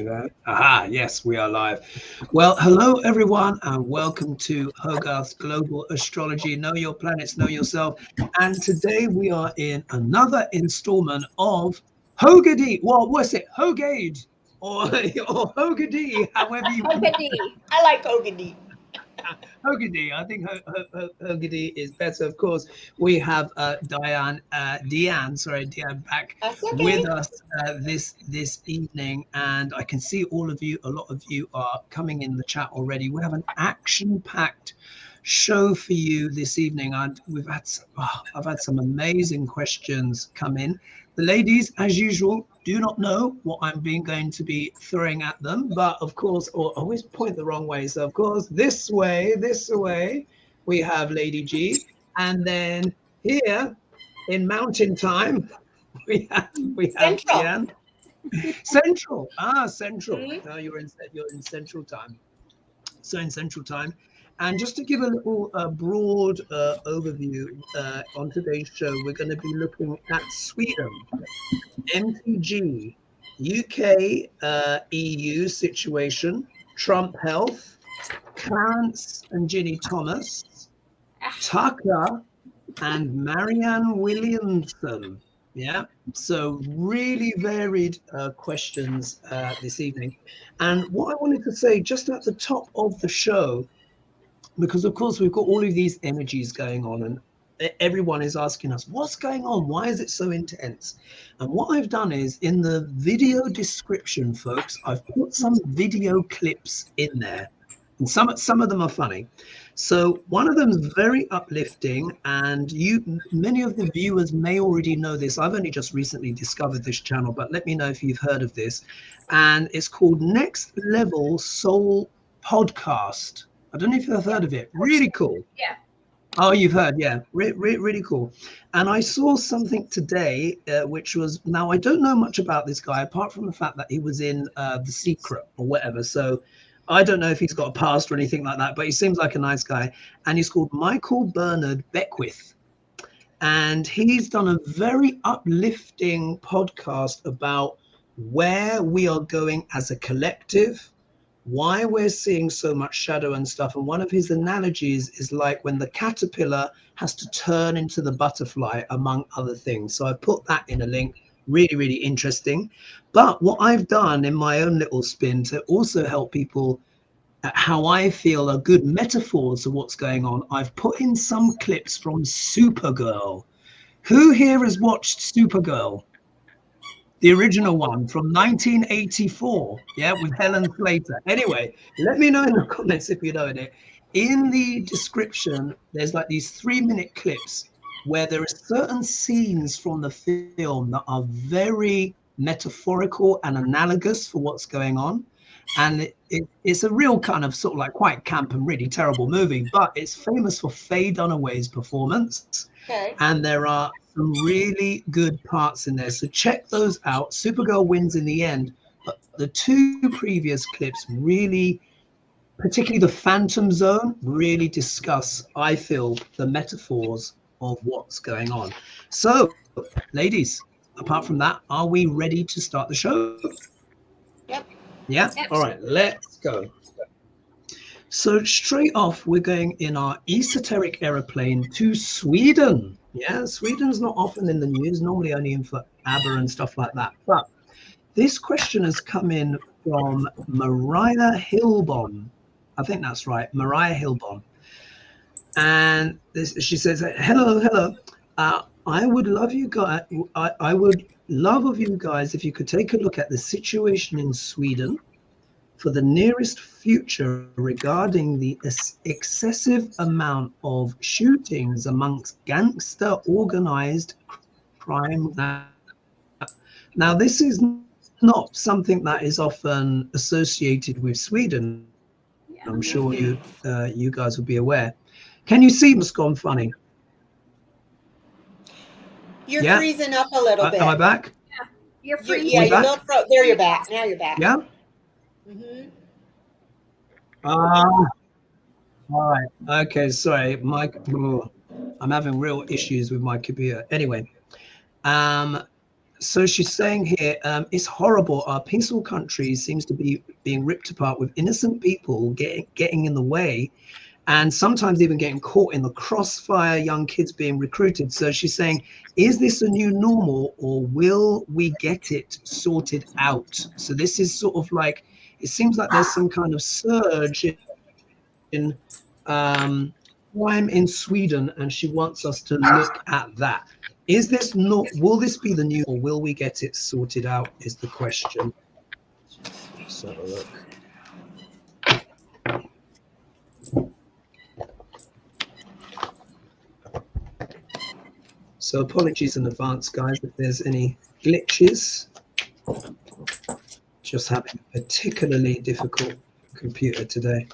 that. Aha, yes, we are live. Well, hello everyone, and welcome to Hogarth's Global Astrology. Know your planets, know yourself. And today we are in another installment of HoGaDe's. Well, what's it? HoGaDe's or HoGaDe's, however you. HoGaDe's. I like HoGaDe's. HoGaDe's. I think HoGaDe's is better. Of course, we have Deann back with us this evening, and I can see all of you. A lot of you are coming in the chat already. We have an action-packed show for you this evening, and I've had some amazing questions come in. The ladies, as usual, do not know what I'm going to be throwing at them, but of course, or always point the wrong way. So of course, this way, we have Lady G, and then here in Mountain Time, we have Deann. Central. Central. Mm-hmm. No, you're in Central Time. So in Central Time. And just to give a little broad overview on today's show, we're going to be looking at Sweden, MTG, UK, EU situation, Trump health, Clarence and Ginny Thomas, Tucker, and Marianne Williamson. Yeah, so really varied questions this evening. And what I wanted to say just at the top of the show, because of course we've got all of these energies going on and everyone is asking us, what's going on? Why is it so intense? And what I've done is in the video description, folks, I've put some video clips in there, and some of them are funny. So one of them is very uplifting, and many of the viewers may already know this. I've only just recently discovered this channel, but let me know if you've heard of this. And it's called Next Level Soul Podcast. I don't know if you've heard of it. Really cool. Yeah. Oh, you've heard. Yeah. Really cool. And I saw something today, which was, now I don't know much about this guy, apart from the fact that he was in The Secret or whatever. So I don't know if he's got a past or anything like that, but he seems like a nice guy. And he's called Michael Bernard Beckwith. And he's done a very uplifting podcast about where we are going as a collective, why we're seeing so much shadow and stuff. And one of his analogies is like when the caterpillar has to turn into the butterfly, among other things. So I put that in a link. Really interesting. But what I've done in my own little spin to also help people how I feel are good metaphors of what's going on, I've put in some clips from Supergirl. Who here has watched Supergirl? The original one from 1984, yeah, with Helen Slater. Anyway, let me know in the comments if you know it. In the description, there's like these 3-minute clips where there are certain scenes from the film that are very metaphorical and analogous for what's going on. And it's a real kind of sort of like quite camp and really terrible movie, but it's famous for Faye Dunaway's performance. Okay. And there are some really good parts in there. So check those out. Supergirl wins in the end, but the 2 previous clips really, particularly the Phantom Zone, really discuss, I feel, the metaphors of what's going on. So, ladies, apart from that, are we ready to start the show? Yep. Yeah? Yep. All right, let's go. So straight off, we're going in our esoteric aeroplane to Sweden. Yeah, Sweden's not often in the news, normally only in for ABBA and stuff like that. But this question has come in from Mariah Hillbom. I think that's right, Mariah Hillbom. And she says, hello. I would love you guys. I would love of you guys if you could take a look at the situation in Sweden for the nearest future regarding the excessive amount of shootings amongst gangster organized crime. Now, this is not something that is often associated with Sweden. Yeah, I'm sure you guys will be aware. Can you see what's gone funny? You're freezing up a little bit. Am I back? Yeah, you're freezing. Yeah, you're a little there. You're back. Now you're back. Yeah. Mm-hmm. All right. Okay. Sorry, I'm having real issues with my computer. Anyway, So she's saying here, it's horrible. Our peaceful country seems to be being ripped apart with innocent people getting in the way, and sometimes even getting caught in the crossfire, young kids being recruited. So she's saying, is this a new normal, or will we get it sorted out? So this is sort of like, it seems like there's some kind of surge in crime in Sweden, and she wants us to look at that. Is this not, will this be the new, or will we get it sorted out, is the question. Let's have a look. So apologies in advance, guys, if there's any glitches. Just having a particularly difficult computer today.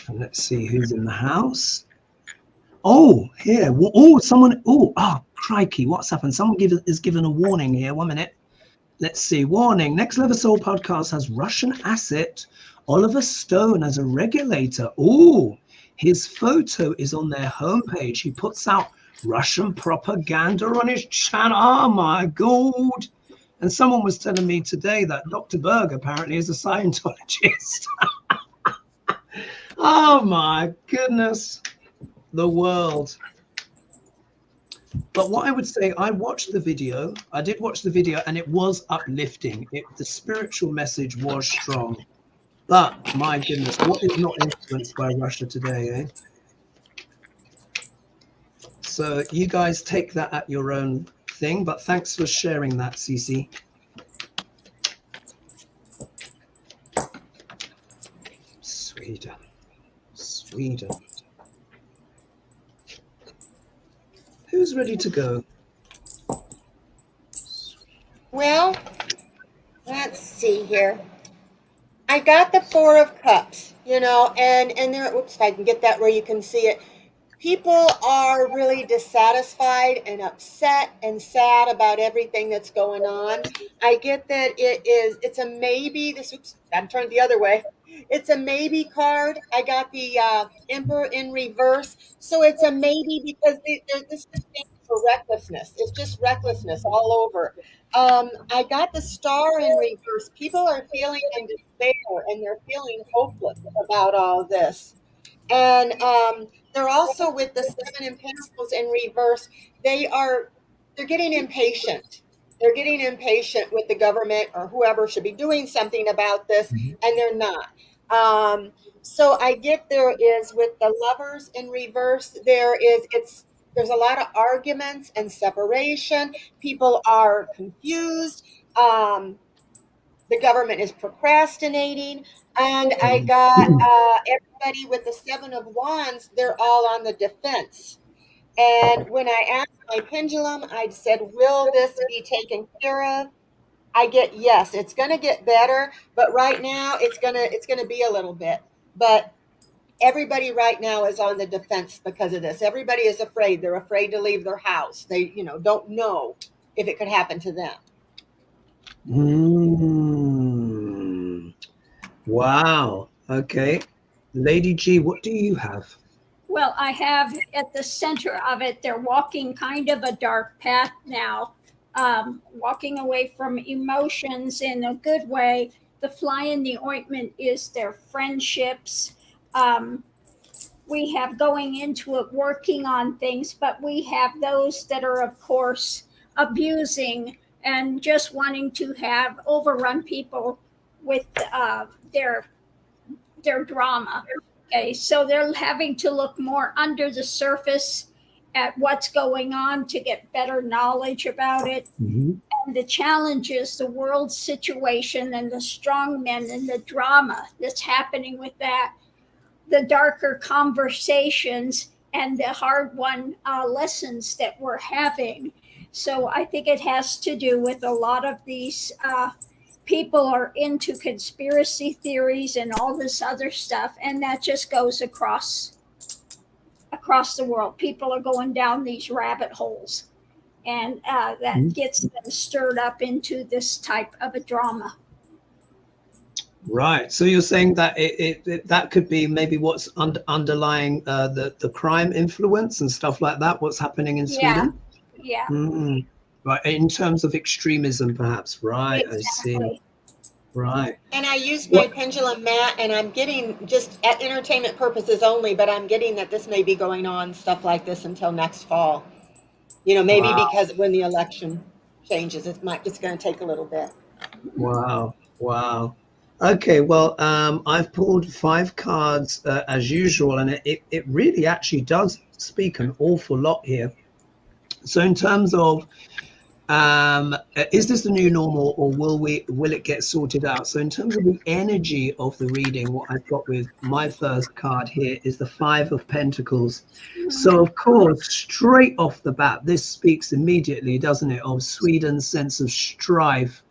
And let's see who's in the house. Oh, here. Oh, someone. Oh, crikey. What's happened? Someone is given a warning here. 1 minute. Let's see. Warning. Next Level Soul podcast has Russian asset Oliver Stone as a regulator. Oh, his photo is on their homepage. He puts out Russian propaganda on his channel. Oh, my God. And someone was telling me today that Dr. Berg apparently is a Scientologist. Oh, my goodness. The world. But what I would say, I watched the video. I did watch the video, and it was uplifting. The spiritual message was strong. But my goodness, what is not influenced by Russia today, eh? So you guys take that at your own thing. But thanks for sharing that, Cece. Sweden. Who's ready to go? Well, let's see here. I got the Four of Cups, and there, oops, if I can get that where you can see it. People are really dissatisfied and upset and sad about everything that's going on. I get that it's a maybe. Oops, I'm turned the other way. It's a maybe card. I got the Emperor in reverse. So it's a maybe because this is for recklessness. It's just recklessness all over. I got the Star in reverse. People are feeling in despair and they're feeling hopeless about all this. And they're also with the Seven in Pentacles in reverse. They're getting impatient. They're getting impatient with the government or whoever should be doing something about this, and they're not. So I get there is with the Lovers in reverse. There's a lot of arguments and separation. People are confused. The government is procrastinating, and I got everybody with the Seven of Wands. They're all on the defense. And when I asked my pendulum, I said, will this be taken care of? I get yes, it's going to get better, but right now it's going to be a little bit. But everybody right now is on the defense because of this. Everybody is afraid. They're afraid to leave their house. They, don't know if it could happen to them. Wow. Okay. Lady G, what do you have? Well, I have at the center of it, they're walking kind of a dark path now, walking away from emotions in a good way. The fly in the ointment is their friendships. We have going into it, working on things, but we have those that are, of course, abusing and just wanting to have overrun people with their drama. Okay, so they're having to look more under the surface at what's going on to get better knowledge about it. And the challenges, the world situation and the strong men and the drama that's happening with that, the darker conversations and the hard-won lessons that we're having. So I think it has to do with a lot of these people are into conspiracy theories and all this other stuff, and that just goes across the world. People are going down these rabbit holes, and that gets them stirred up into this type of a drama. Right. So you're saying that that could be maybe what's underlying the crime influence and stuff like that. What's happening in Sweden? Yeah. Mm. Right. In terms of extremism, perhaps. Right. Exactly. I see. Right. And I used my pendulum mat, and I'm getting, just at entertainment purposes only, but I'm getting that this may be going on, stuff like this, until next fall. You know, maybe Wow. because when the election changes, it's going to take a little bit. Wow. Wow. Okay, well, I've pulled 5 cards as usual, and it really actually does speak an awful lot here. So in terms of, is this the new normal, or will it get sorted out? So in terms of the energy of the reading, what I've got with my first card here is the 5 of Pentacles. So of course, straight off the bat, this speaks immediately, doesn't it, of Sweden's sense of strife.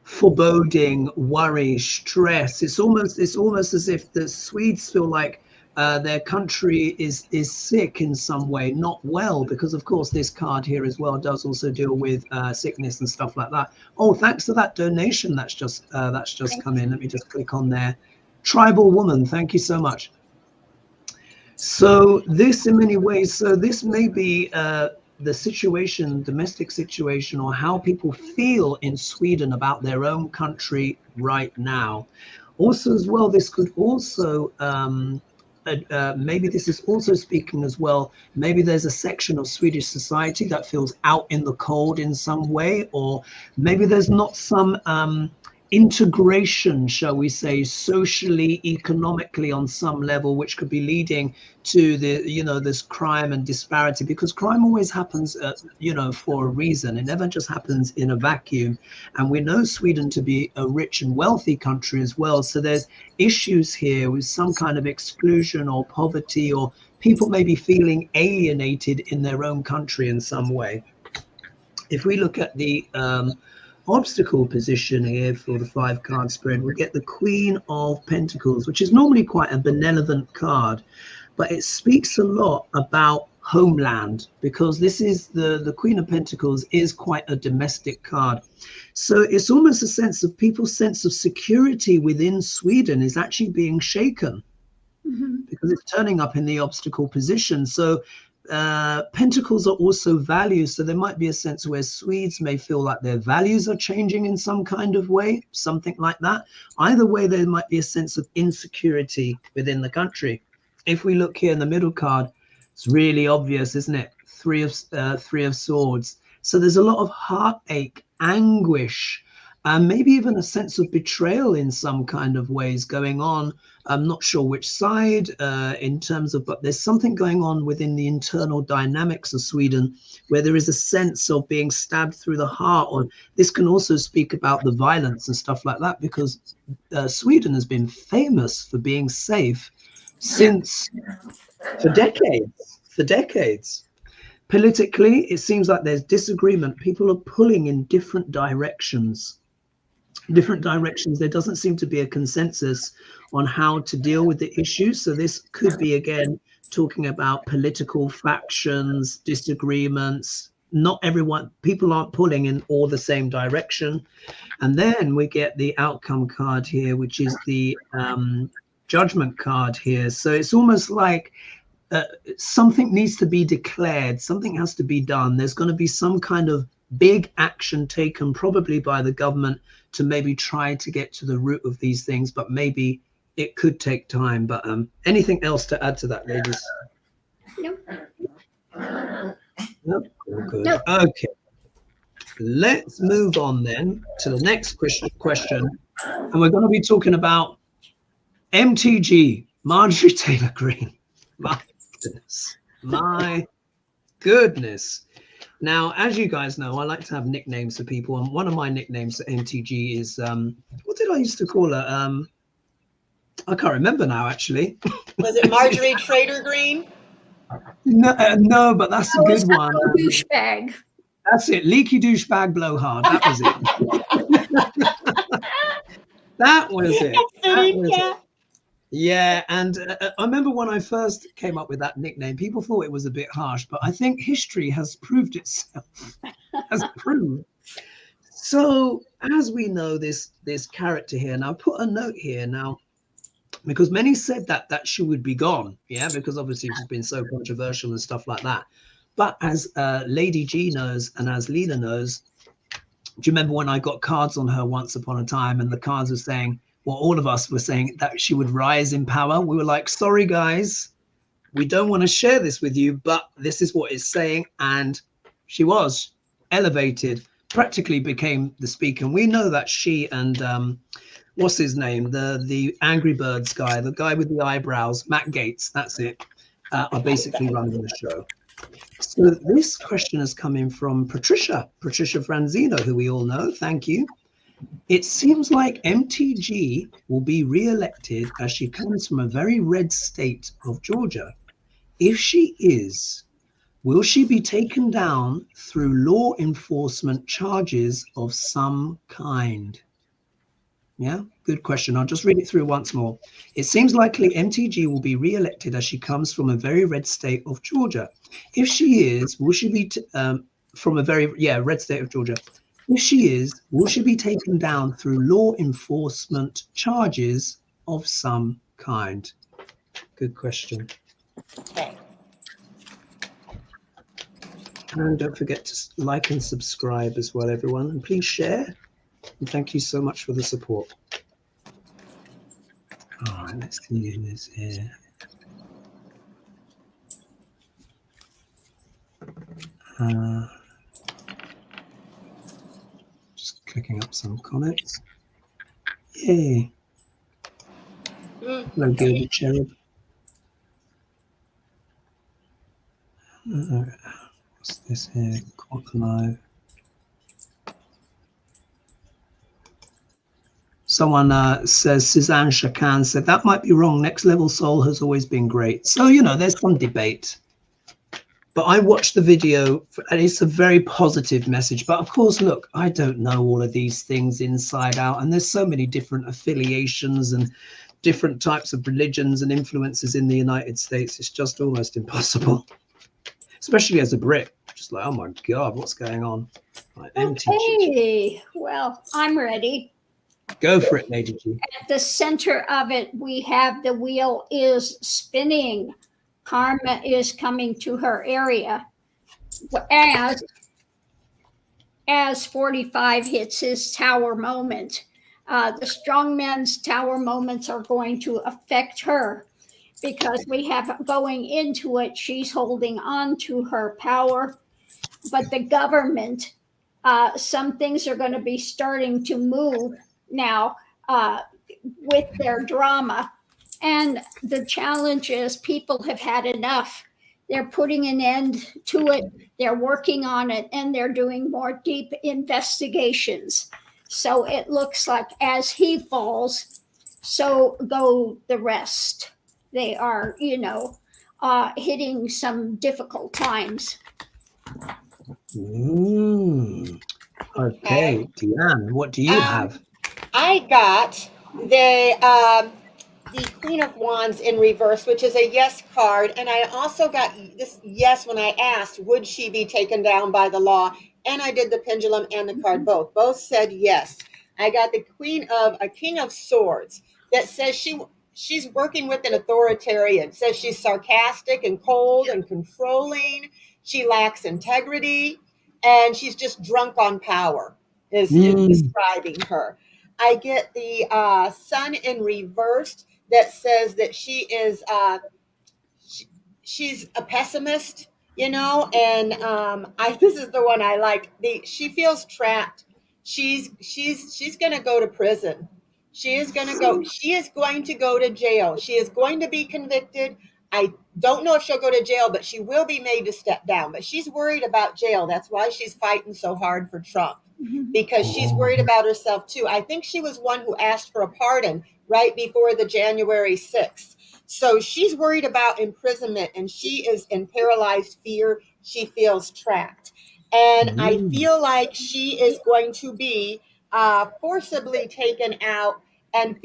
Foreboding, worry, stress. It's almost as if the Swedes feel like their country is sick in some way, not well, because of course this card here as well does also deal with sickness and stuff like that. Oh, thanks for that donation that's just come in. Let me just click on there. Tribal Woman, thank you so much. So this, in many ways, so this may be the situation, domestic situation, or how people feel in Sweden about their own country right now. Also as well, this could also, maybe this is also speaking as well, maybe there's a section of Swedish society that feels out in the cold in some way, or maybe there's not some integration, shall we say, socially, economically on some level, which could be leading to the, you know, this crime and disparity, because crime always happens, you know, for a reason. It never just happens in a vacuum. And we know Sweden to be a rich and wealthy country as well. So there's issues here with some kind of exclusion or poverty, or people maybe feeling alienated in their own country in some way. If we look at the obstacle position here for the 5 card spread, we get the Queen of Pentacles, which is normally quite a benevolent card, but it speaks a lot about homeland, because this is the Queen of Pentacles is quite a domestic card. So it's almost a sense of people's sense of security within Sweden is actually being shaken, because it's turning up in the obstacle position. So Pentacles are also values, so there might be a sense where Swedes may feel like their values are changing in some kind of way, something like that. Either way, there might be a sense of insecurity within the country. If we look here in the middle card, it's really obvious, isn't it? 3 of Swords. So there's a lot of heartache, anguish, maybe even a sense of betrayal in some kind of ways going on. I'm not sure which side in terms of, but there's something going on within the internal dynamics of Sweden where there is a sense of being stabbed through the heart. Or this can also speak about the violence and stuff like that, because Sweden has been famous for being safe for decades. Politically, it seems like there's disagreement. People are pulling in different directions. There doesn't seem to be a consensus on how to deal with the issues. So this could be, again, talking about political factions, disagreements. Not everyone, people aren't pulling in all the same direction. And then we get the outcome card here, which is the judgment card here. So it's almost like something needs to be declared, something has to be done. There's going to be some kind of big action taken, probably by the government, to maybe try to get to the root of these things, but maybe it could take time. But anything else to add to that, ladies? Nope. Nope. All good. Nope. Okay, let's move on then to the next question, and we're going to be talking about MTG, Marjorie Taylor Green. My goodness. Now, as you guys know, I like to have nicknames for people, and one of my nicknames at MTG is what did I used to call her? I can't remember now, actually. Was it Marjorie Taylor Green? No, but that's a good one. Douchebag. That's it. Leaky douchebag blowhard. That was it. That was it. Yeah, and I remember when I first came up with that nickname, people thought it was a bit harsh, but I think history has proved itself. So as we know this character here, now put a note here now, because many said that she would be gone, yeah, because obviously she's been so controversial and stuff like that. But as Lady G knows, and as Lena knows, do you remember when I got cards on her once upon a time, and the cards were saying, well, all of us were saying that she would rise in power? We were like, sorry guys, we don't want to share this with you, but this is what it's saying. And she was elevated, practically became the speaker. And we know that she and what's his name, the Angry Birds guy, the guy with the eyebrows, Matt Gaetz, that's it, are basically running the show. So this question has come in from Patricia Franzino, who we all know. Thank you. It seems like MTG will be re-elected as she comes from a very red state of Georgia. If she is, will she be taken down through law enforcement charges of some kind? Yeah, good question. I'll just read it through once more. It seems likely MTG will be re-elected as she comes from a very red state of Georgia. If she is, will she be from a very red state of Georgia? If she is, will she be taken down through law enforcement charges of some kind? Good question. Okay. And don't forget to like and subscribe as well, everyone. And please share. And thank you so much for the support. All right, let's see who is here. Just clicking up some comments. Yay. Hello, Gilbert Cherub. What's this here? Caught Live. Someone says, Suzanne Chacan said, that might be wrong. Next Level Soul has always been great. So, you know, there's some debate. But I watched the video, and it's a very positive message. But of course, look, I don't know all of these things inside out. And there's so many different affiliations and different types of religions and influences in the United States. It's just almost impossible, especially as a Brit. Just like, oh my God, what's going on? Right, Okay, well, I'm ready. Go for it, Lady G. At the center of it, we have the wheel is spinning. Karma is coming to her area. As 45 hits his tower moment, the strongman's tower moments are going to affect her because we have going into it, she's holding on to her power. But the government, some things are going to be starting to move now with their drama. And the challenge is people have had enough. They're putting an end to it. They're working on it, and they're doing more deep investigations. So it looks like as he falls, so go the rest. They are, hitting some difficult times. Okay, Deann, what do you have? I got the Queen of Wands in reverse, which is a yes card. And I also got this yes when I asked, would she be taken down by the law? And I did the pendulum and the card both. Both said yes. I got the King of Swords that says she's working with an authoritarian. Says she's sarcastic and cold and controlling. She lacks integrity, and she's just drunk on power is describing her. I get the Sun in reversed that says that she is she's a pessimist, and this is the one I like. She feels trapped. She's going to go to prison. She is going to go to jail. She is going to be convicted. I don't know if she'll go to jail, but she will be made to step down. But she's worried about jail. That's why she's fighting so hard for Trump, because she's worried about herself too. I think she was one who asked for a pardon right before the January 6th. So she's worried about imprisonment, and she is in paralyzed fear. She feels trapped. And I feel like she is going to be forcibly taken out and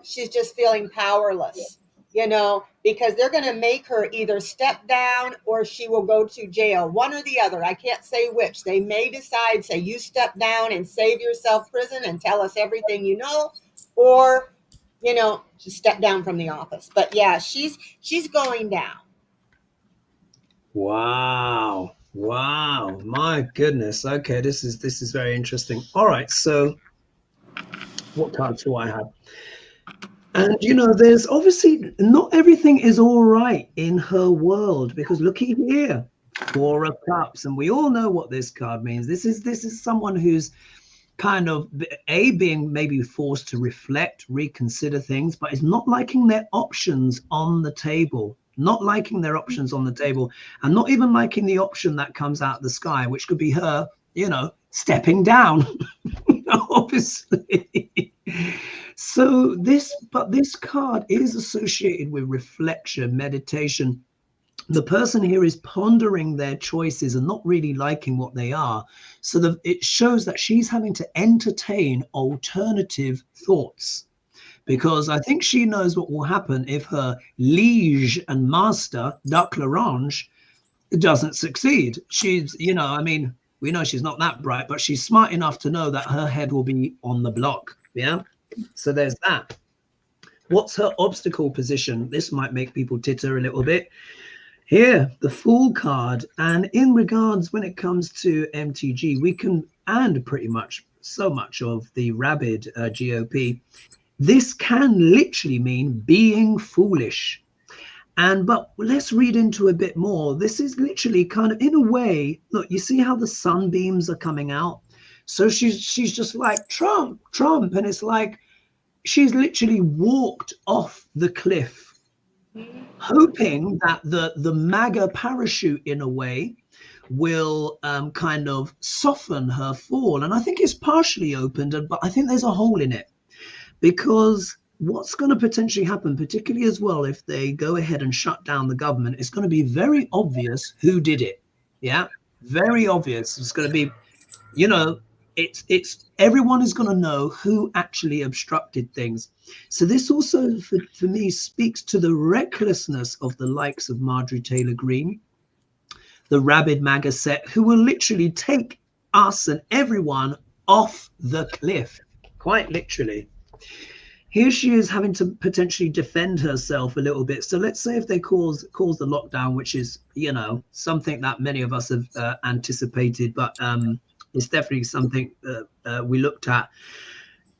she's just feeling powerless. you know, because they're going to make her either step down or she will go to jail, one or the other. I can't say which. They may decide, say, you step down and save yourself prison and tell us everything you know, or, you know, just step down from the office. But yeah, she's going down. Wow. Wow. My goodness. Okay, this is very interesting. All right, so what cards do I have? And you know, there's obviously not everything is all right in her world, because looky here, Four of Cups, and we all know what this card means. This is someone who's kind of being maybe forced to reflect, reconsider things, but is not liking their options on the table. Not liking their options on the table, and not even liking the option that comes out of the sky, which could be her, you know, stepping down, obviously. So this card is associated with reflection, meditation. The person here is pondering their choices and not really liking what they are. So it shows that she's having to entertain alternative thoughts, because I think she knows what will happen if her liege and master, Duc L'Orange, doesn't succeed. She's, you know, I mean, we know she's not that bright, but she's smart enough to know that her head will be on the block. Yeah. So there's that. What's her obstacle position? This might make people titter a little bit. Here, the Fool card. And in regards, when it comes to MTG, we can, and pretty much so much of the rabid GOP, this can literally mean being foolish. But let's read into a bit more. This is literally kind of, in a way, look, you see how the sunbeams are coming out? So she's just like, Trump, Trump. And it's like, she's literally walked off the cliff, hoping that the MAGA parachute, in a way, will kind of soften her fall. And I think it's partially opened, but I think there's a hole in it. Because what's going to potentially happen, particularly as well, if they go ahead and shut down the government, it's going to be very obvious who did it. Yeah, very obvious. It's going to be, you know, it's everyone is going to know who actually obstructed things. So this also, for me, speaks to the recklessness of the likes of Marjorie Taylor Green, the rabid MAGA set, who will literally take us and everyone off the cliff, quite literally. Here she is having to potentially defend herself a little bit. So let's say if they cause the lockdown, which is, you know, something that many of us have anticipated, but it's definitely something we looked at.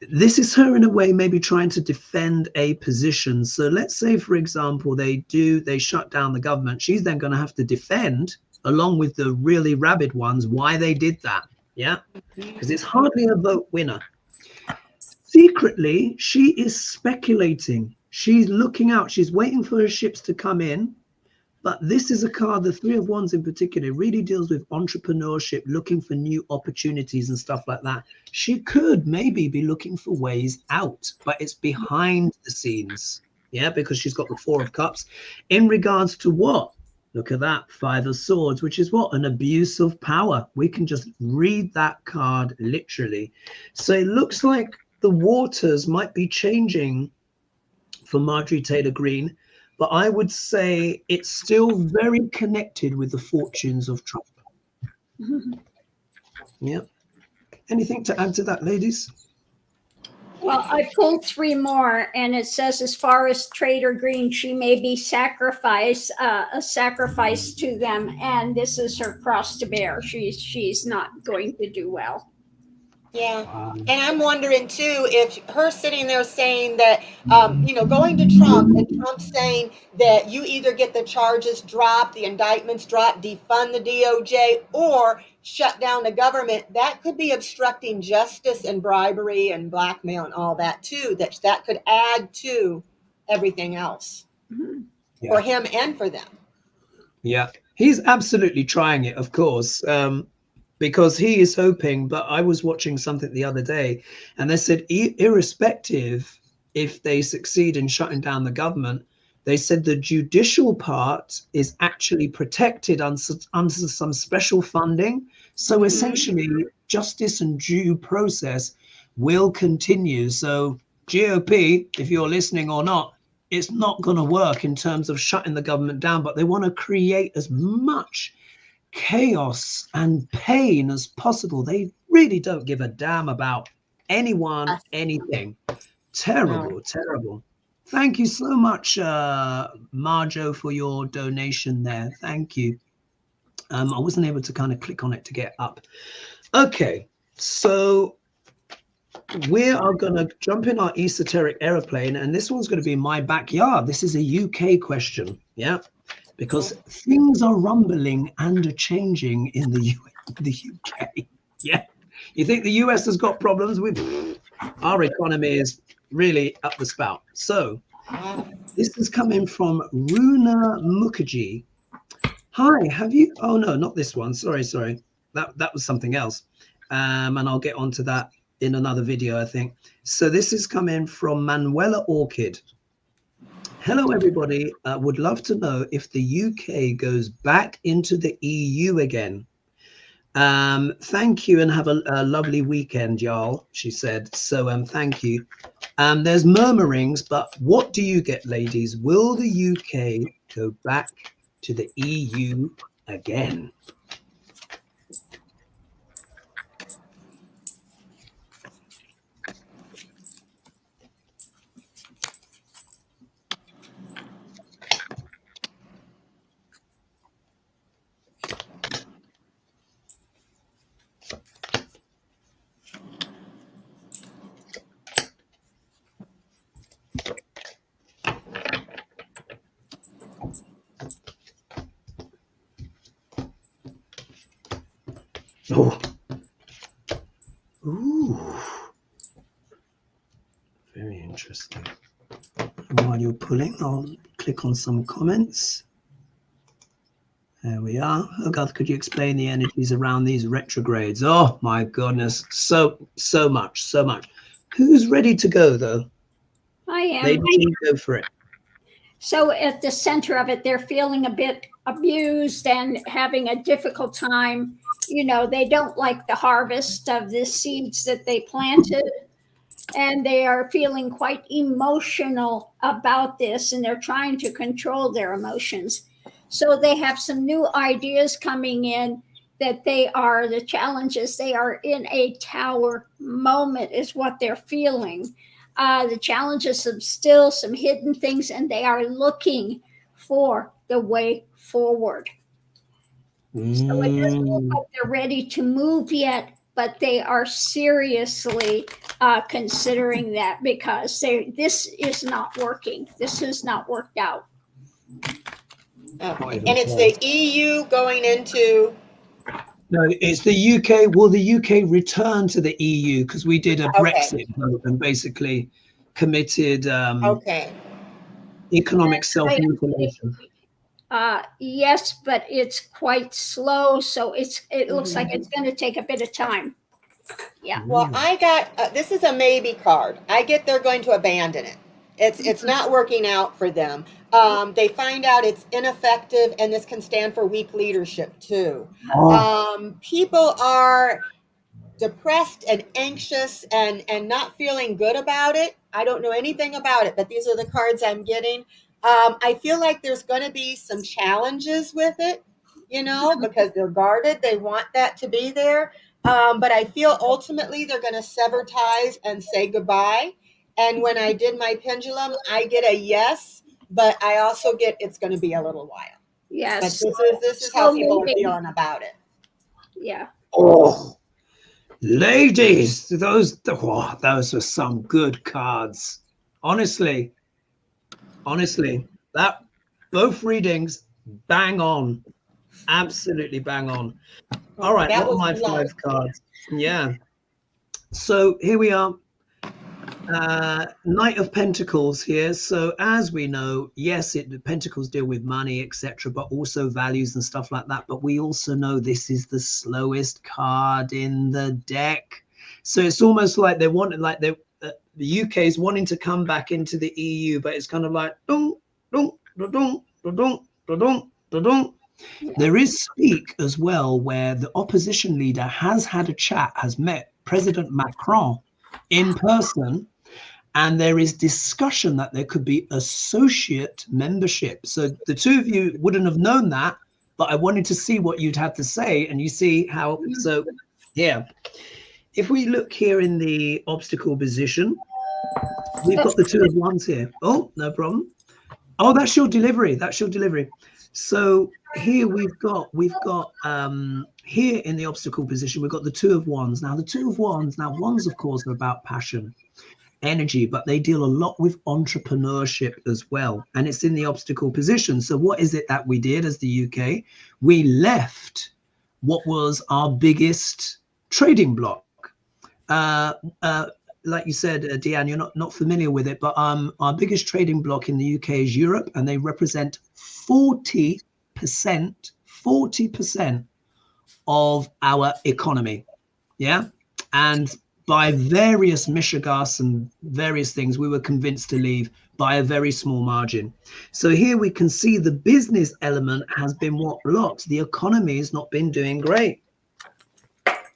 This is her in a way maybe trying to defend a position. So let's say, for example, they shut down the government. She's then going to have to defend, along with the really rabid ones, why they did that. Yeah, because it's hardly a vote winner. Secretly, she is speculating. She's looking out. She's waiting for her ships to come in. But this is a card, the Three of Wands in particular, really deals with entrepreneurship, looking for new opportunities and stuff like that. She could maybe be looking for ways out, but it's behind the scenes. Yeah, because she's got the Four of Cups. In regards to what? Look at that, Five of Swords, which is what? An abuse of power. We can just read that card literally. So it looks like the waters might be changing for Marjorie Taylor Green, but I would say it's still very connected with the fortunes of Trump. Yeah. Anything to add to that, ladies? Well, I pulled three more, and it says, as far as Taylor Green, she may be a sacrifice to them, and this is her cross to bear. She's not going to do well. Yeah. And I'm wondering too, if her sitting there saying that, you know, going to Trump and Trump saying that you either get the charges dropped, the indictments dropped, defund the DOJ, or shut down the government, that could be obstructing justice and bribery and blackmail and all that too, that could add to everything else for him and for them. Yeah. He's absolutely trying it, of course. Because he is hoping, but I was watching something the other day and they said, irrespective if they succeed in shutting down the government, they said the judicial part is actually protected under some special funding. So essentially, justice and due process will continue. So GOP, if you're listening or not, it's not going to work in terms of shutting the government down, but they want to create as much chaos and pain as possible. They really don't give a damn about anyone, anything. Terrible, terrible. Thank you so much, Marjo, for your donation there. Thank you. I wasn't able to kind of click on it to get up. Okay, so we are going to jump in our esoteric aeroplane, and this one's going to be my backyard. This is a UK question, yeah, because things are rumbling and are changing in the UK. Yeah, you think the US has got problems with our economy is really up the spout. So this is coming from Runa Mukherjee. Hi, have you? Oh no, not this one. Sorry. That was something else, and I'll get onto that in another video, I think. So this is coming from Manuela Orchid. Hello, everybody. Would love to know if the UK goes back into the EU again. Thank you and have a lovely weekend, y'all, she said. So thank you. There's murmurings, but what do you get, ladies? Will the UK go back to the EU again? Oh, ooh, very interesting. And while you're pulling, I'll click on some comments. There we are. Hogarth, could you explain the energies around these retrogrades? Oh my goodness, so much. Who's ready to go though? I am. They go for it. So at the center of it, they're feeling a bit abused and having a difficult time. You know, they don't like the harvest of the seeds that they planted, and they are feeling quite emotional about this, and they're trying to control their emotions. So they have some new ideas coming in that the challenges. They are in a tower moment is what they're feeling. The challenges of still some hidden things, and they are looking for the way forward. So it doesn't look like they're ready to move yet, but they are seriously considering that, because this is not working. This has not worked out. And it's the EU going into... No, it's the UK. Will the UK return to the EU? Because we did a Brexit vote and basically committed economic self-mutilation. Yes, but it's quite slow, so it looks like it's going to take a bit of time. Yeah. Well, I got this is a maybe card. I get they're going to abandon it. It's not working out for them. They find out it's ineffective, and this can stand for weak leadership too. People are depressed and anxious and not feeling good about it. I don't know anything about it, but these are the cards I'm getting. I feel like there's going to be some challenges with it, you know, because they're guarded. They want that to be there. But I feel ultimately they're going to sever ties and say goodbye. And when I did my pendulum, I get a yes, but I also get it's going to be a little while. Yes. But this is how people are feeling about it. Yeah. Oh, ladies, those were some good cards. Honestly, that both readings bang on, absolutely bang on. All right, what are my 5 cards? Yeah. So here we are. Knight of Pentacles here. So as we know, yes, the Pentacles deal with money, etc., but also values and stuff like that. But we also know this is the slowest card in the deck. So it's almost like they wanted, like the UK is wanting to come back into the EU, but it's kind of like dong, dong, dong, dong, dong, dong, dong. There is Speak as well, where the opposition leader has had a chat, has met President Macron in person, And there is discussion that there could be associate membership. So the two of you wouldn't have known that, but I wanted to see what you'd have to say. And you see how, so yeah. If we look here in the obstacle position, we've got the Two of Wands here. Oh, no problem. Oh, that's your delivery. That's your delivery. So here we've got here in the obstacle position, we've got the Two of Wands. Now the Two of Wands, wands of course are about passion, energy, but they deal a lot with entrepreneurship as well. And it's in the obstacle position. So what is it that we did as the UK? We left what was our biggest trading block. Like you said, Deann, you're not familiar with it, but our biggest trading block in the UK is Europe, and they represent 40% of our economy. Yeah. And by various mishigas and various things, we were convinced to leave by a very small margin. So here we can see the business element has been what blocked. The economy has not been doing great.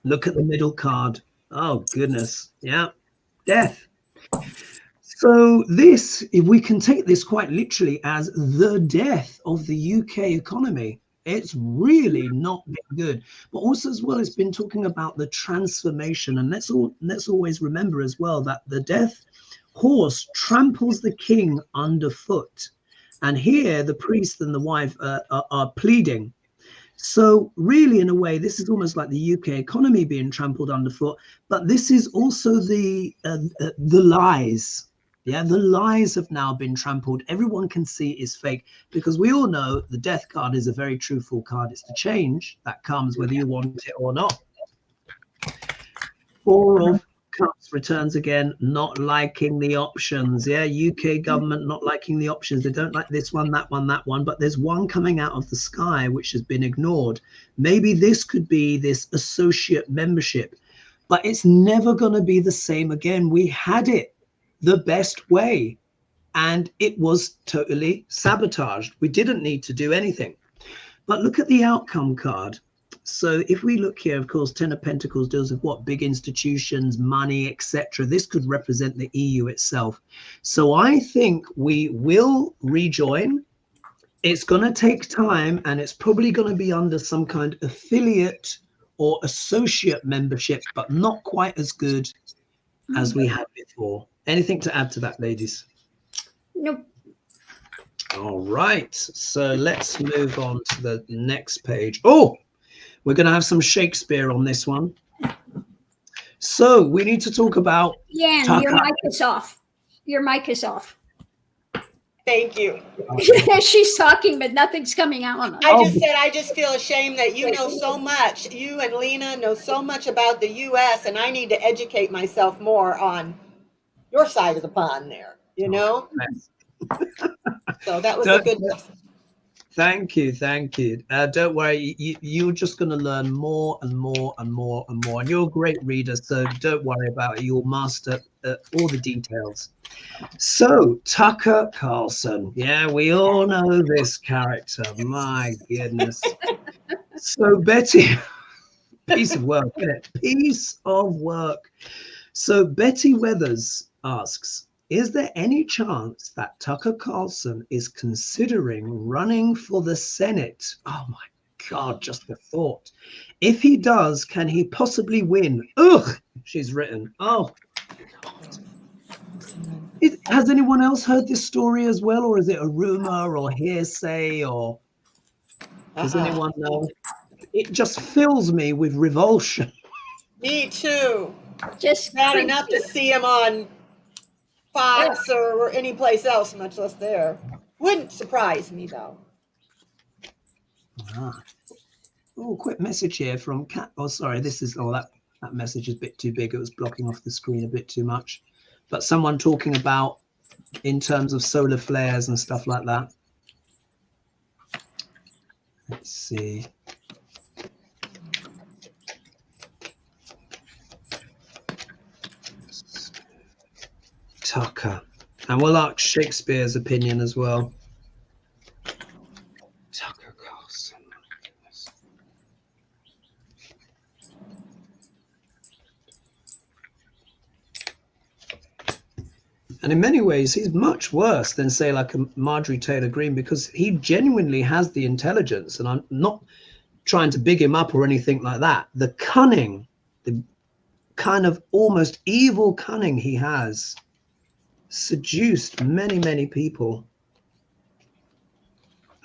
Look at the middle card. Oh, goodness. Yeah. Death. So this, if we can take this quite literally as the death of the UK economy, it's really not been good. But also as well, it's been talking about the transformation. And let's always remember as well that the death horse tramples the king underfoot. And here the priest and the wife are pleading. So really, in a way, this is almost like the UK economy being trampled underfoot, but this is also the lies. Yeah, the lies have now been trampled. Everyone can see it's fake, because we all know the death card is a very truthful card. It's the change that comes whether you want it or not. Four of Cups returns again, not liking the options. Yeah, UK government not liking the options. They don't like this one, that one, that one, but there's one coming out of the sky which has been ignored. Maybe this could be this associate membership, but it's never going to be the same again. We had it the best way and it was totally sabotaged. We didn't need to do anything. But look at the outcome card. So if we look here, of course, Ten of Pentacles deals with what? Big institutions, money, etc. This could represent the EU itself. So I think we will rejoin. It's going to take time, and it's probably going to be under some kind of affiliate or associate membership, but not quite as good as we had before. Anything to add to that, ladies? Nope. All right. So let's move on to the next page. Oh! We're going to have some Shakespeare on this one. So we need to talk about... Deann, your mic is off. Your mic is off. Thank you. She's talking, but nothing's coming out. I just feel ashamed that you know so much. You and Lena know so much about the U.S., and I need to educate myself more on your side of the pond there, you know? So that was a good lesson. Thank you. Don't worry, you're just going to learn more and more and more and more. And you're a great reader, so don't worry about it. You'll master all the details. So, Tucker Carlson. Yeah, we all know this character. My goodness. So, Betty, piece of work, isn't it? Piece of work. So, Betty Weathers asks, is there any chance that Tucker Carlson is considering running for the Senate? Oh my God, just the thought. If he does, can he possibly win? Ugh, she's written. Oh. Has anyone else heard this story as well? Or is it a rumor or hearsay? Or does anyone know? It just fills me with revulsion. Me too. Just not enough to see him on Fox or any place else, much less there. Wouldn't surprise me though. Oh, quick message here from Cat. Oh, sorry, that message is a bit too big. It was blocking off the screen a bit too much. But someone talking about in terms of solar flares and stuff like that. Let's see. Tucker, and we'll ask Shakespeare's opinion as well. Tucker Carlson. And in many ways, he's much worse than, say, like a Marjorie Taylor Green, because he genuinely has the intelligence. And I'm not trying to big him up or anything like that. The cunning, the kind of almost evil cunning he has, seduced many, many people.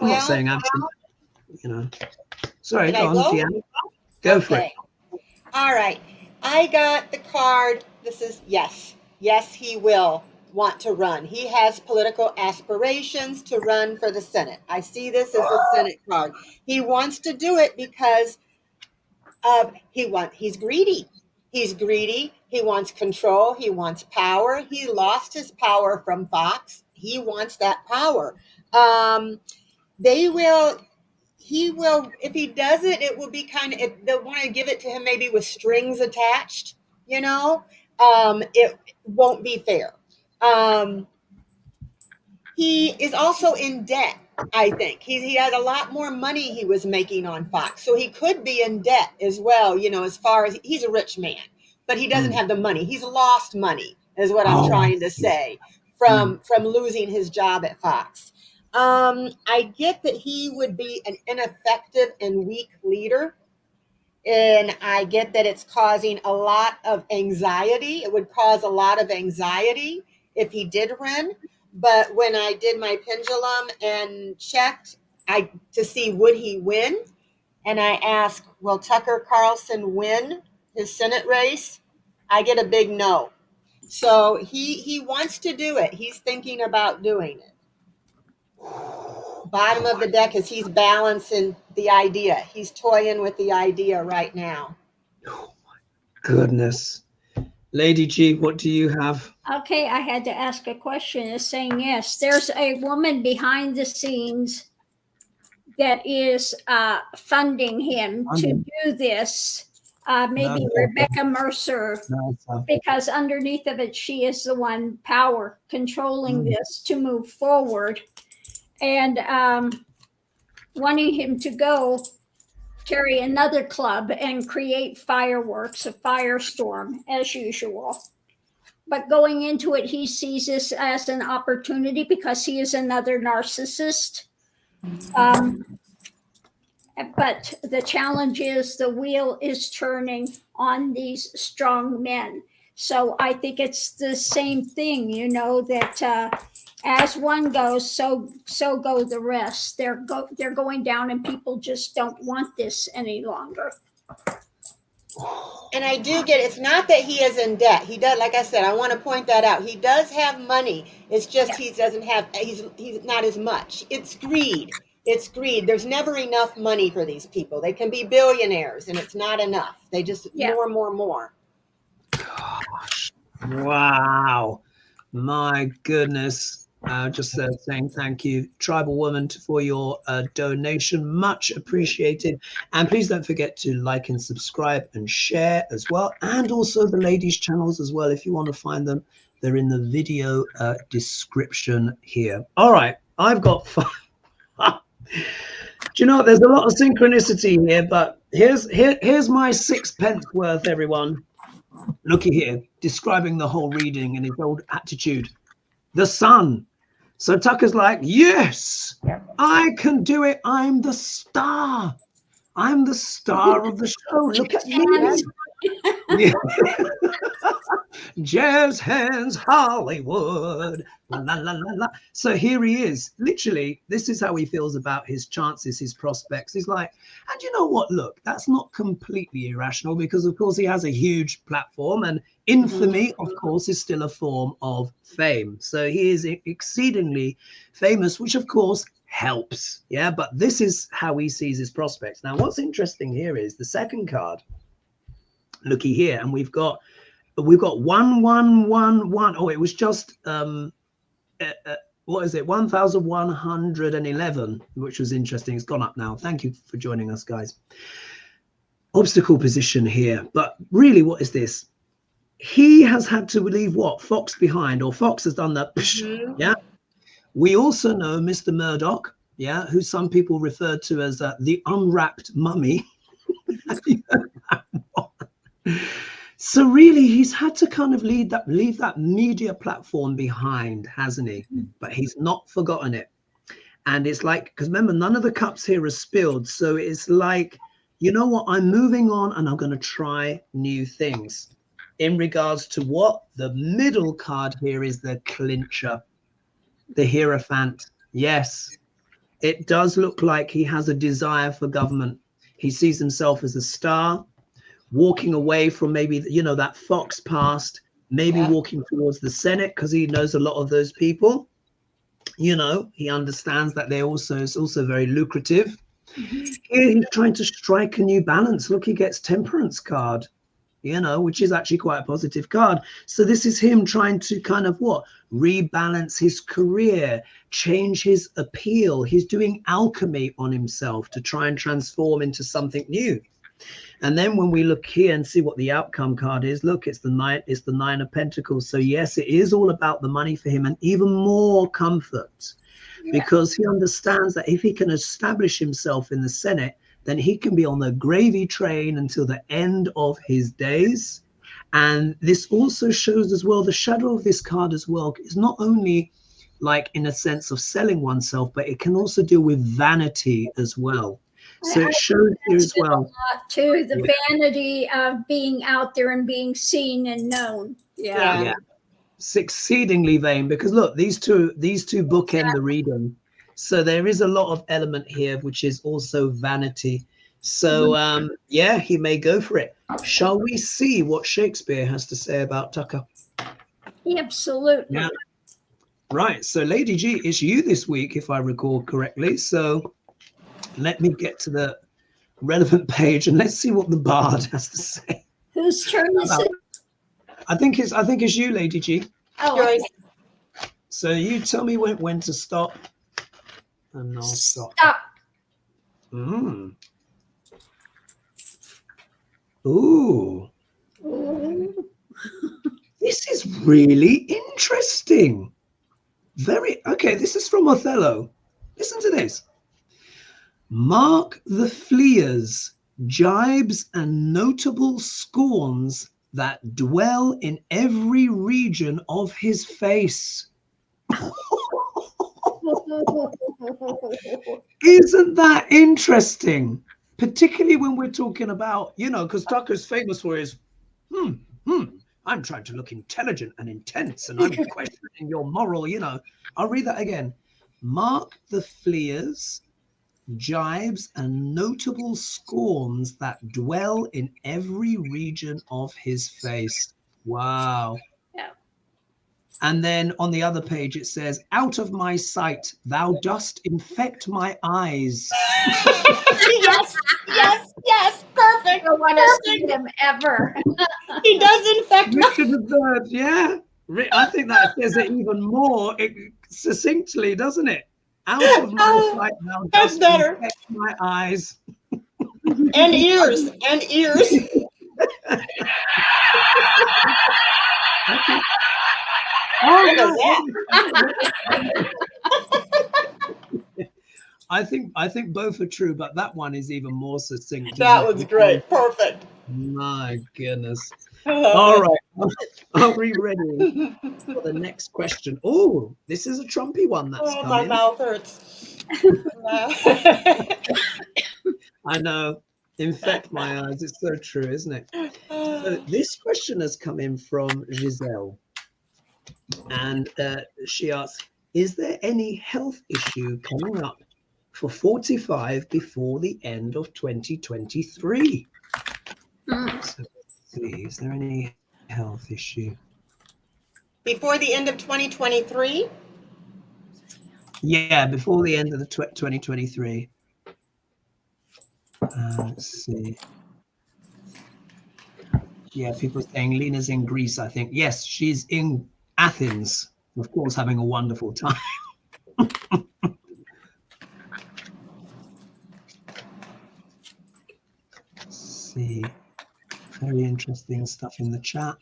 I'm not saying absolutely, you know. Sorry, go on, Deann. Go for it. All right. I got the card. This is yes. Yes, he will want to run. He has political aspirations to run for the Senate. I see this as a Senate card. He wants to do it because he's greedy. He's greedy. He wants control. He wants power. He lost his power from Fox. He wants that power. He will, if he does it, it will be kind of, they'll want to give it to him maybe with strings attached, you know. It won't be fair. He is also in debt, I think. He had a lot more money he was making on Fox. So he could be in debt as well, you know, as far as he's a rich man, but he doesn't have the money. He's lost money, is what I'm trying to say, from losing his job at Fox. I get that he would be an ineffective and weak leader. And I get that it's causing a lot of anxiety. It would cause a lot of anxiety if he did run. But when I did my pendulum and checked to see would he win, and I asked, will Tucker Carlson win his Senate race? I get a big no. So he wants to do it. He's thinking about doing it. Bottom of the deck is he's balancing the idea. He's toying with the idea right now. Oh my goodness. Lady G, what do you have? Okay, I had to ask a question. Is saying yes. There's a woman behind the scenes that is funding him to do this. Maybe Rebecca Mercer, because underneath of it, she is the one power controlling this to move forward. And wanting him to go carry another club and create fireworks, a firestorm, as usual. But going into it, he sees this as an opportunity because he is another narcissist. But the challenge is the wheel is turning on these strong men. So I think it's the same thing, you know, that as one goes, so go the rest. They're going down, and people just don't want this any longer. And I do get it's not that he is in debt. He does, like I said, I want to point that out. He does have money. It's just he doesn't have. He's not as much. It's greed. It's greed. There's never enough money for these people. They can be billionaires, and it's not enough. They just more. Gosh, wow, my goodness. Just saying thank you, Tribal Woman, for your donation. Much appreciated. And please don't forget to like and subscribe and share as well. And also the ladies' channels as well. If you want to find them, they're in the video description here. All right, I've got fun. Do you know, there's a lot of synchronicity here, but here's my 6 pence worth, everyone. Looky here, describing the whole reading in his old attitude. The sun. So Tucker's like, yes, I can do it. I'm the star. I'm the star of the show. Look at me. Yeah. Jazz hands, Hollywood. La, la, la, la, la. So here he is. Literally, this is how he feels about his chances, his prospects. He's like, and you know what? Look, that's not completely irrational because, of course, he has a huge platform, and infamy, of course, is still a form of fame. So he is exceedingly famous, which, of course, helps. Yeah, but this is how he sees his prospects. Now, what's interesting here is the second card. Looky here, and we've got 1111. Oh, it was just what is it, 1111, which was interesting. It's gone up now. Thank you for joining us, guys. Obstacle position here, but really, what is this? He has had to leave what? Fox behind, or Fox has done that. Yeah. We also know Mr. Murdoch, yeah, who some people refer to as the unwrapped mummy. So really, he's had to kind of leave that media platform behind, hasn't he? But he's not forgotten it. And it's like, because remember, none of the cups here are spilled. So it's like, you know what? I'm moving on and I'm going to try new things. In regards to what? The middle card here is the clincher, the Hierophant. Yes, it does look like he has a desire for government. He sees himself as a star, walking away from maybe, you know, that Fox past, maybe walking towards the Senate because he knows a lot of those people. You know, he understands that it's also very lucrative. Here he's trying to strike a new balance. Look, he gets Temperance card, you know, which is actually quite a positive card. So this is him trying to kind of rebalance his career, change his appeal. He's doing alchemy on himself to try and transform into something new. And then when we look here and see what the outcome card is, look, it's the Nine of Pentacles. So yes, it is all about the money for him, and even more comfort, because he understands that if he can establish himself in the Senate, then he can be on the gravy train until the end of his days. And this also shows as well, the shadow of this card as well is not only like in a sense of selling oneself, but it can also deal with vanity as well. So it shows you as well too, the vanity of being out there and being seen and known. Yeah. It's exceedingly vain, because look, these two bookend the reading. So there is a lot of element here, which is also vanity. So yeah, he may go for it. Shall we see what Shakespeare has to say about Tucker? Absolutely. Yeah. Right. So Lady G, it's you this week, if I recall correctly. So let me get to the relevant page and let's see what the Bard has to say. Whose turn is it? I think it's you, Lady G. Oh, okay. So you tell me when to stop, and I'll stop. Stop. Ooh. This is really interesting. Okay, this is from Othello. Listen to this. Mark the fleers, jibes, and notable scorns that dwell in every region of his face. Isn't that interesting? Particularly when we're talking about, you know, because Tucker's famous for his, I'm trying to look intelligent and intense, and I'm questioning your moral, you know. I'll read that again. Mark the fleers, jibes, and notable scorns that dwell in every region of his face. Wow. Yeah. And then on the other page it says, out of my sight, thou dost infect my eyes. yes, perfect. I don't want to see him ever. He does infect my Richard III, yeah. I think that says it even more succinctly, doesn't it? Out of my sight, thou dost infect my eyes. and ears. I think both are true, but that one is even more succinct. That was great. Perfect. My goodness. All right. Are we ready for the next question? Oh, this is a Trumpy one that's coming. My mouth hurts. I know. Infect my eyes. It's so true, isn't it? So this question has come in from Giselle. And she asks, is there any health issue coming up for 45 before the end of 2023? So let's see, is there any health issue? Before the end of 2023? Yeah, before the end of the 2023. Let's see. Yeah, people saying Lena's in Greece, I think. Yes, she's in Athens, of course, having a wonderful time. Let's see. Very interesting stuff in the chat.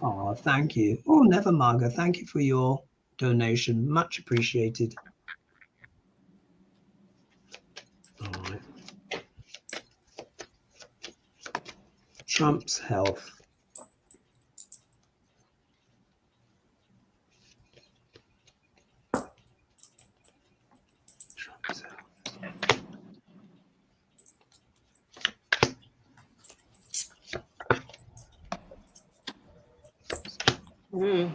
Oh, thank you. Oh, never, Marga. Thank you for your donation. Much appreciated. All right. Trump's health. Trump's health. Okay.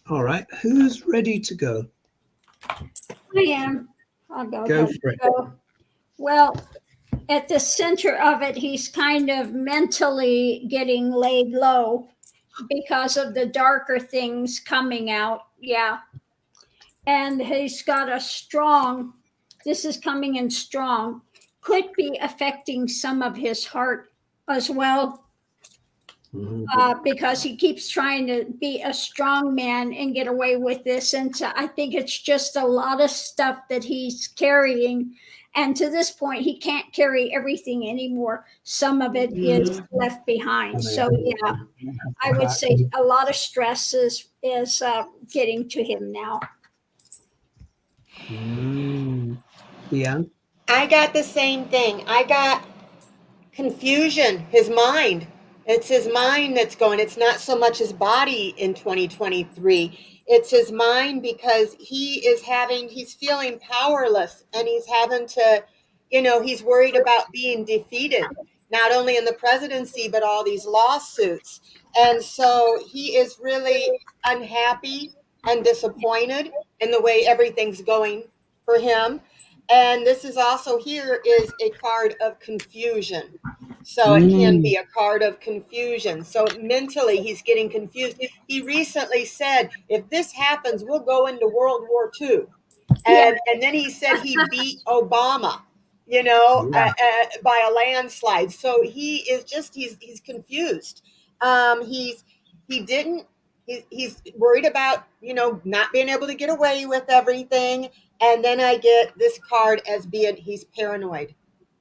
All right, who's ready to go? I am. I'll go. Go for it. Go. Well, at the center of it, he's kind of mentally getting laid low because of the darker things coming out. Yeah. And he's got a strong, this is coming in strong, could be affecting some of his heart as well. Because he keeps trying to be a strong man and get away with this. And so I think it's just a lot of stuff that he's carrying. And to this point, he can't carry everything anymore. Some of it is left behind. So, yeah, I would say a lot of stress is getting to him now. Yeah. I got the same thing. I got confusion, his mind. It's his mind that's going. It's not so much his body in 2023. It's his mind, because he's feeling powerless, and he's having to, he's worried about being defeated, not only in the presidency, but all these lawsuits. And so he is really unhappy and disappointed in the way everything's going for him. And this is also here is a card of confusion. So it can be a card of confusion. So mentally, he's getting confused. He recently said, if this happens, we'll go into World War II. And then he said he beat Obama, by a landslide. So he is just, he's confused. He's worried about, not being able to get away with everything. And then I get this card as being, he's paranoid.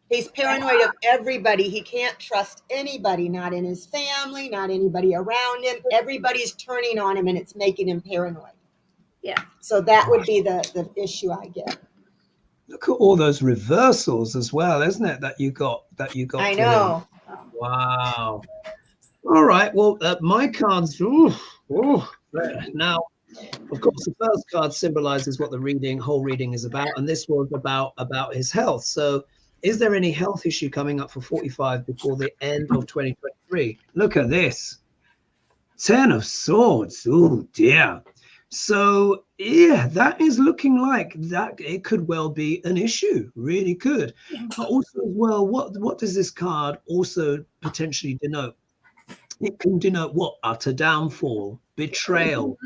He's paranoid of everybody. He can't trust anybody, not in his family, not anybody around him. Everybody's turning on him, and it's making him paranoid. Yeah. So that would be the issue I get. Look at all those reversals as well, isn't it? That you got. I know. Wow. All right. Well, my cards. Now, of course, the first card symbolizes what the whole reading is about, and this was about his health. So, is there any health issue coming up for 45 before the end of 2023? Look at this. 10 of Swords. Oh, dear. So, yeah, that is looking like that it could well be an issue. Really could. But also as well, what does this card also potentially denote? It can denote what? Utter downfall, betrayal.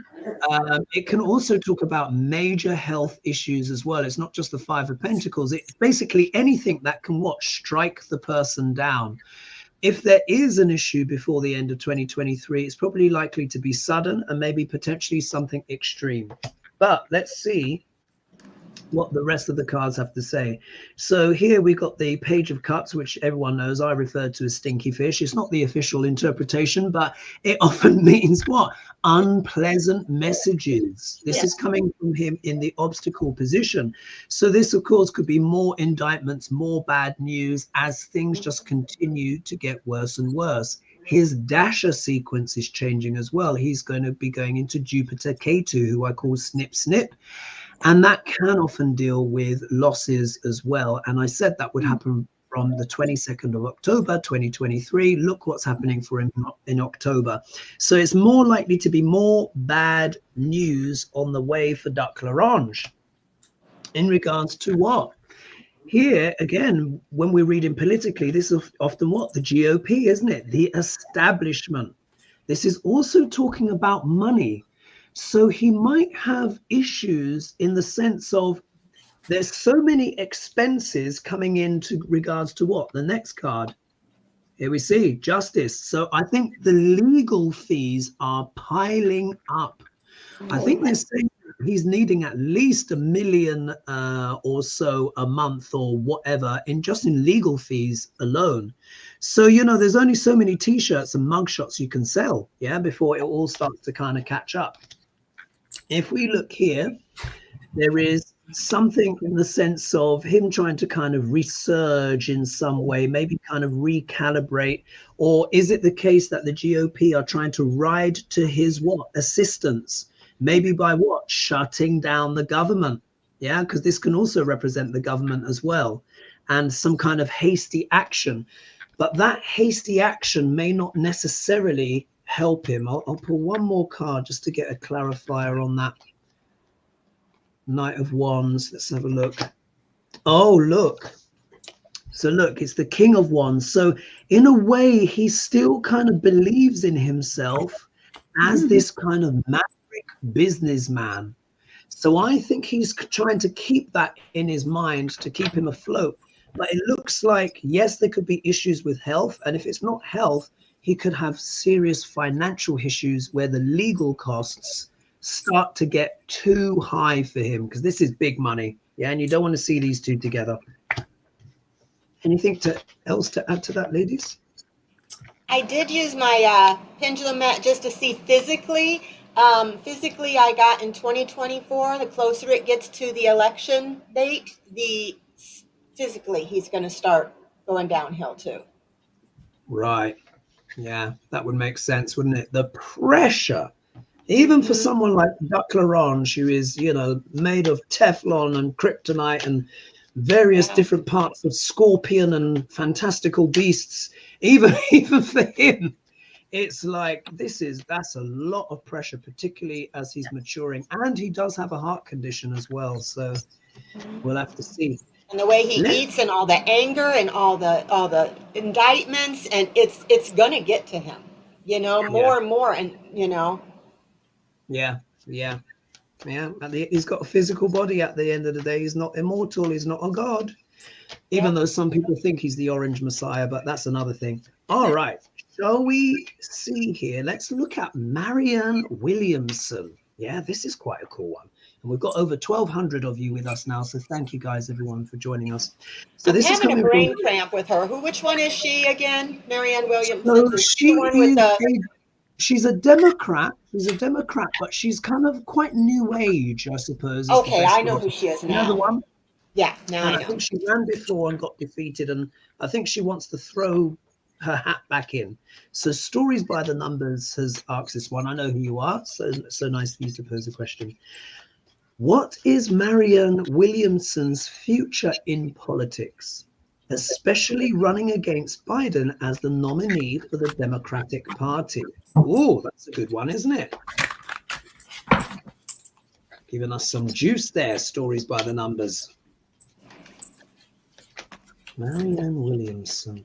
It can also talk about major health issues as well. It's not just the Five of Pentacles. It's basically anything that can strike the person down. If there is an issue before the end of 2023, it's probably likely to be sudden and maybe potentially something extreme. But let's see what the rest of the cards have to say. So here we got the Page of Cups, which everyone knows I refer to as stinky fish. It's not the official interpretation, but it often means what? Unpleasant messages. This is coming from him in the obstacle position. So this, of course, could be more indictments, more bad news as things just continue to get worse and worse. His dasher sequence is changing as well. He's going to be going into Jupiter Ketu, who I call Snip Snip. And that can often deal with losses as well. And I said that would happen from the 22nd of October, 2023. Look what's happening for him in October. So it's more likely to be more bad news on the way for Duck L'Orange. In regards to what? Here, again, when we're reading politically, this is often what? The GOP, isn't it? The establishment. This is also talking about money. So he might have issues in the sense of there's so many expenses coming into regards to what? The next card. Here we see justice. So I think the legal fees are piling up. I think they're saying he's needing at least $1 million or so a month or whatever in legal fees alone. So, there's only so many T-shirts and mugshots you can sell, before it all starts to kind of catch up. If we look here, there is something in the sense of him trying to kind of resurge in some way, maybe kind of recalibrate? Or is it the case that the GOP are trying to ride to his assistance? Maybe by shutting down the government? Yeah, because this can also represent the government as well, and some kind of hasty action. But that hasty action may not necessarily help him. I'll pull one more card just to get a clarifier on that. Knight of Wands. Let's have a look. Oh, look. So look, it's the King of Wands. So in a way, he still kind of believes in himself as this kind of maverick businessman. So I think he's trying to keep that in his mind to keep him afloat. But it looks like, yes, there could be issues with health. And if it's not health, he could have serious financial issues where the legal costs start to get too high for him, because this is big money. Yeah, and you don't want to see these two together. Anything else to add to that, ladies? I did use my pendulum mat just to see physically. Physically, I got in 2024, the closer it gets to the election date, physically he's going to start going downhill too. Right. Yeah, that would make sense, wouldn't it? The pressure, even for someone like Duck Larange, who is, made of Teflon and kryptonite and various different parts of scorpion and fantastical beasts, even for him, it's like that's a lot of pressure, particularly as he's maturing, and he does have a heart condition as well. So we'll have to see. And the way he eats and all the anger and all the indictments, and it's gonna get to him, more and more, and Yeah. He's got a physical body at the end of the day. He's not immortal. He's not a god, even though some people think he's the Orange Messiah, but that's another thing. All right. Shall we see here? Let's look at Marianne Williamson. Yeah, this is quite a cool one. And we've got over 1,200 of you with us now. So thank you guys, everyone, for joining us. So I'm this is having coming a brain cramp with her. Which one is she again? Marianne Williamson. So she's a Democrat. She's a Democrat, but she's kind of quite new age, I suppose. Okay, I know who she is now. Another one? Yeah, now I know. I think she ran before and got defeated, and I think she wants to throw her hat back in. So Stories by the Numbers has asked this one. I know who you are, so nice for you to pose a question. What is Marianne Williamson's future in politics, especially running against Biden as the nominee for the Democratic Party? Oh, that's a good one, isn't it? Giving us some juice there, Stories by the Numbers. Marianne Williamson.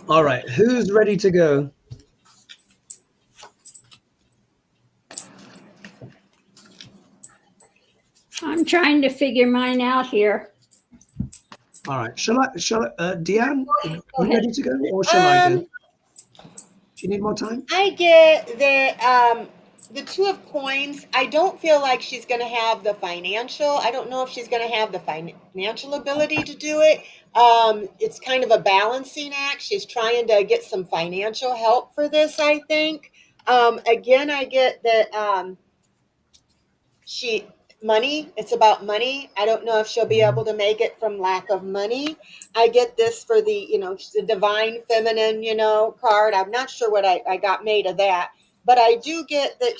All right, who's ready to go? I'm trying to figure mine out here. All right, shall I Deann, are you ready to go, or shall I go? Do you need more time? I get the Two of Coins. I don't feel like she's going to have the financial. I don't know if she's going to have the financial ability to do it. It's kind of a balancing act. She's trying to get some financial help for this, I think. Again, I get that money. It's about money. I don't know if she'll be able to make it from lack of money. I get this for the divine feminine, card. I'm not sure what I got made of that, but I do get that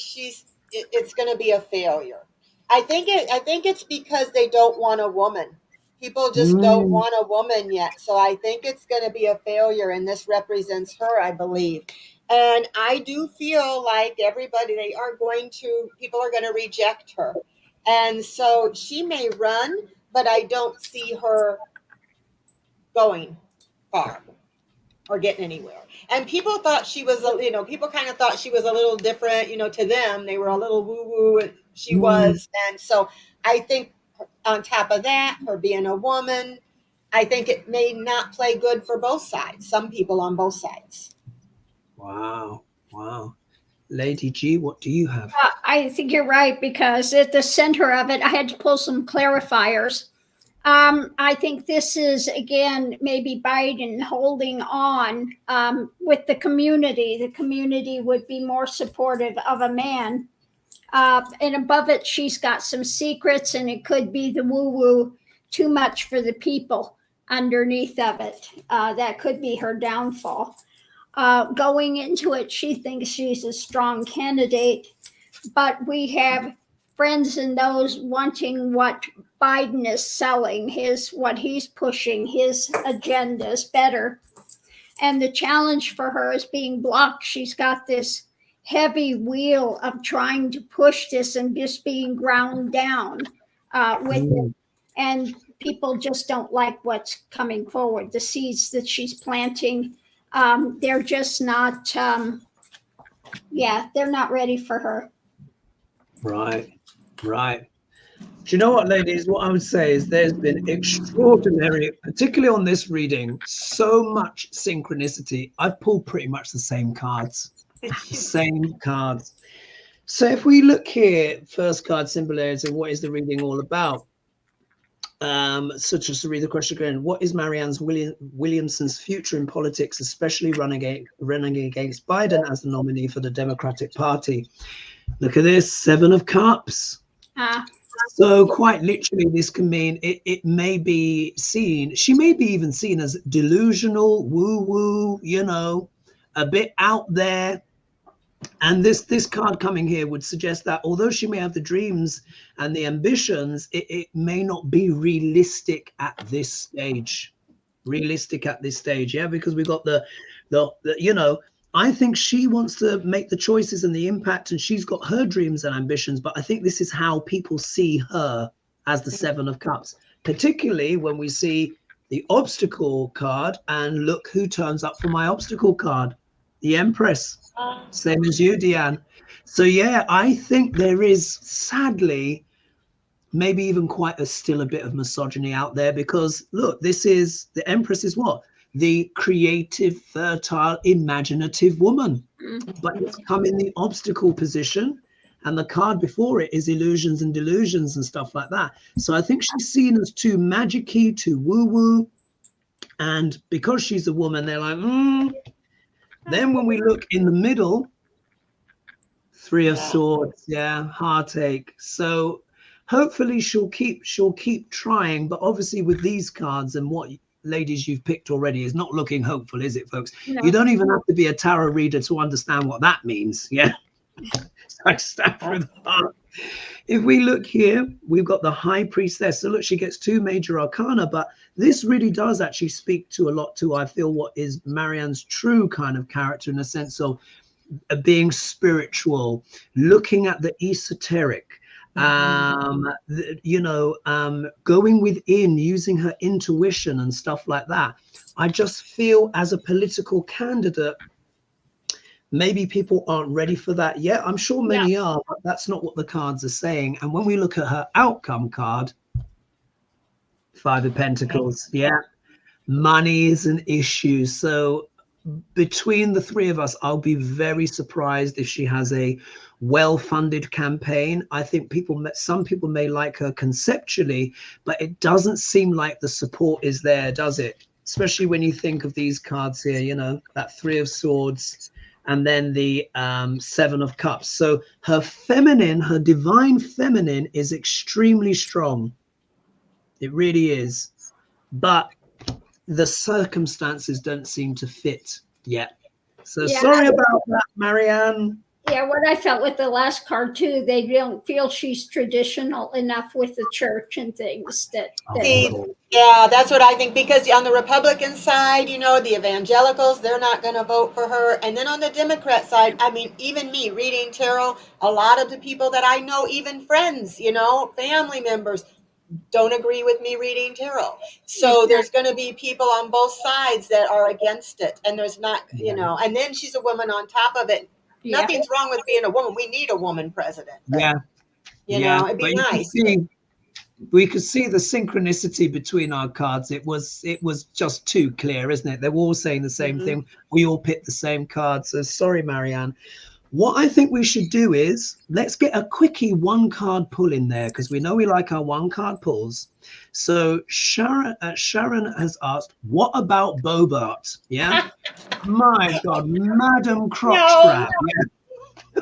it's going to be a failure. I think it's because they don't want a woman. People just don't want a woman yet. So I think it's going to be a failure, and this represents her, I believe. And I do feel like people are going to reject her. And so she may run, but I don't see her going far. or getting anywhere. And people thought she was, people kind of thought she was a little different, to them. They were a little woo-woo, and she was. And so I think on top of that, her being a woman, I think it may not play good for both sides, some people on both sides. Wow. Lady G, what do you have? I think you're right, because at the center of it, I had to pull some clarifiers. I think this is, again, maybe Biden holding on with the community. The community would be more supportive of a man. And above it, she's got some secrets, and it could be the woo-woo, too much for the people underneath of it. That could be her downfall. Going into it, she thinks she's a strong candidate, but we have friends and those wanting what Biden is selling, what he's pushing, his agendas better. And the challenge for her is being blocked. She's got this heavy wheel of trying to push this and just being ground down with it. And people just don't like what's coming forward. The seeds that she's planting, they're just not, they're not ready for her. Right. Do you know what, ladies? What I would say is there's been extraordinary, particularly on this reading, so much synchronicity. I've pulled pretty much the same cards. So if we look here, first card, symbolarity, what is the reading all about? So just to read the question again, what is Marianne Williamson's future in politics, especially running against Biden as the nominee for the Democratic Party? Look at this, 7 of Cups. So quite literally, this can mean it may be seen, she may be even seen as delusional, woo-woo, a bit out there. And this card coming here would suggest that although she may have the dreams and the ambitions, it may not be realistic at this stage. Yeah, because we've got the I think she wants to make the choices and the impact, and she's got her dreams and ambitions, but I think this is how people see her, as the 7 of Cups, particularly when we see the obstacle card, and look who turns up for my obstacle card, the Empress, same as you, Deann. So yeah, I think there is, sadly, maybe even still a bit of misogyny out there, because look, the Empress is what? The creative, fertile, imaginative woman, but it's come in the obstacle position, and the card before it is illusions and delusions and stuff like that. So I think she's seen as too magic-y, too woo-woo, and because she's a woman, they're like, Then when we look in the middle, 3 of Swords, heartache. So hopefully she'll keep trying, but obviously with these cards and what ladies you've picked already is not looking hopeful, is it, folks? No. You don't even have to be a tarot reader to understand what that means. Yeah. I stand for the heart. If we look here, we've got the High Priestess. So look, she gets 2 major arcana, but this really does actually speak to a lot to, I feel, what is Marianne's true kind of character, in a sense of being spiritual, looking at the esoteric, going within, using her intuition and stuff like that. I just feel as a political candidate, maybe people aren't ready for that yet. I'm sure many are, but that's not what the cards are saying. And when we look at her outcome card, 5 of Pentacles, money is an issue. So between the 3 of us, I'll be very surprised if she has a well-funded campaign. I think some people may like her conceptually, but it doesn't seem like the support is there, does it? Especially when you think of these cards here, that 3 of Swords, and then the 7 of Cups. So her divine feminine is extremely strong. It really is. But the circumstances don't seem to fit yet. So sorry about that, Marianne. Yeah, what I felt with the last card too, they don't feel she's traditional enough with the church and things Yeah, that's what I think, because on the Republican side, the evangelicals, they're not going to vote for her. And then on the Democrat side, I mean, even me reading tarot, a lot of the people that I know, even friends, family members, don't agree with me reading tarot. So there's going to be people on both sides that are against it. And there's not, you know, and then she's a woman on top of it. Yeah. Nothing's wrong with being a woman. We need a woman president. But, Yeah. you know, it'd be nice. We could see the synchronicity between our cards. It was just too clear, isn't it? They were all saying the same thing. We all picked the same cards. So sorry, Marianne. What I think we should do is let's get a quickie 1-card pull in there, because we know we like our 1-card pulls. So Sharon has asked, what about Bobert? Yeah. My God, Madam Crotchgrab. No.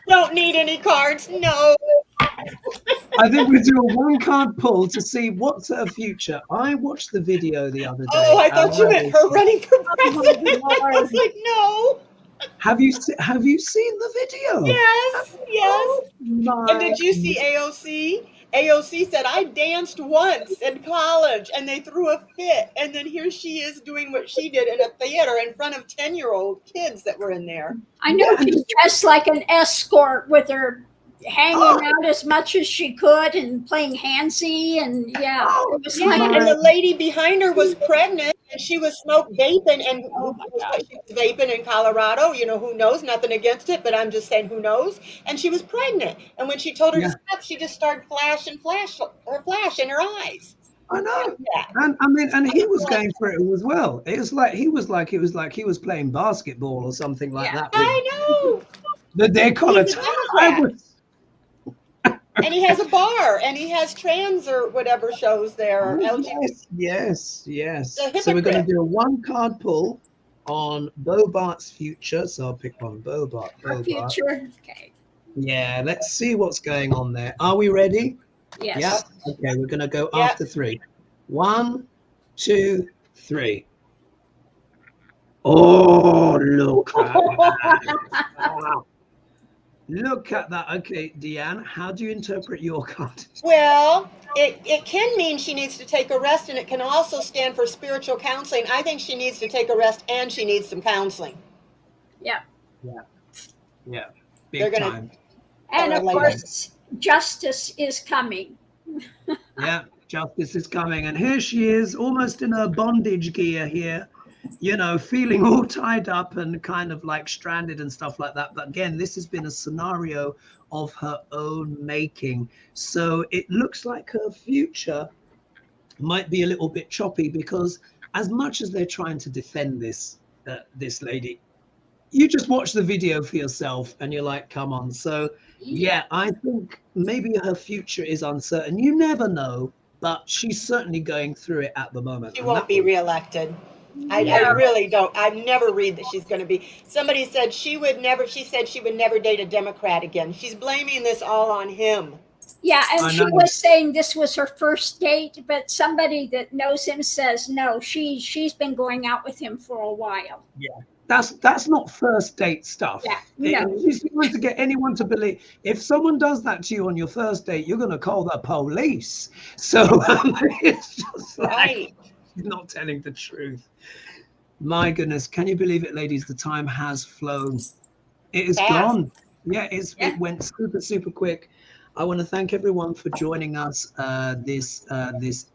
Don't need any cards. No. I think we do a 1-card pull to see what's her future. I watched the video the other day. Oh, I thought you meant her running for president. I was like, no. Have you seen the video? Yes, yes. Oh, and did you see AOC? AOC said, I danced once in college and they threw a fit. And then here she is doing what she did in a theater in front of 10-year-old kids that were in there. I know she's dressed like an escort with her hanging out as much as she could and playing handsy, and it was like, and the lady behind her was pregnant and she was vaping, and she was vaping in Colorado. You know, who knows? Nothing against it, but I'm just saying, who knows? And she was pregnant, and when she told her to stop, she just started flash in her eyes. I know, and I mean, and he was going for it as well. It was like he was playing basketball or something like that. I know. Their collar. And he has a bar, and he has trans or whatever shows there. Yes. So we're going to do a 1-card pull on Bobert's future. So I'll pick one, Bobert. Future. Okay. Yeah, let's see what's going on there. Are we ready? Yes. Yeah. Okay, we're going to go after 3. 1, 2, 3. Oh, look at that. Look at that. Okay, Deann, how do you interpret your card? Well, it can mean she needs to take a rest, and it can also stand for spiritual counseling. I think she needs to take a rest, and she needs some counseling. Yeah. Big time. And of course, justice is coming. Yeah, justice is coming. And here she is, almost in her bondage gear here, you know, feeling all tied up and kind of like stranded and stuff like that. But again, this has been a scenario of her own making. So it looks like her future might be a little bit choppy, because as much as they're trying to defend this lady, you just watch the video for yourself and you're like, come on. So yeah, I think maybe her future is uncertain. You never know, but she's certainly going through it at the moment. She won't be reelected. I really don't. I never read that she's going to be. Somebody said she said she would never date a Democrat again. She's blaming this all on him. Yeah, and she was saying this was her first date, but somebody that knows him says no, she's been going out with him for a while. Yeah. That's not first date stuff. Yeah, no. If you want to get anyone to believe, if someone does that to you on your first date, you're going to call the police. So it's just like not telling the truth. My goodness, can you believe it, ladies? The time has flown. It is gone. Yeah, it went super quick. I want to thank everyone for joining us this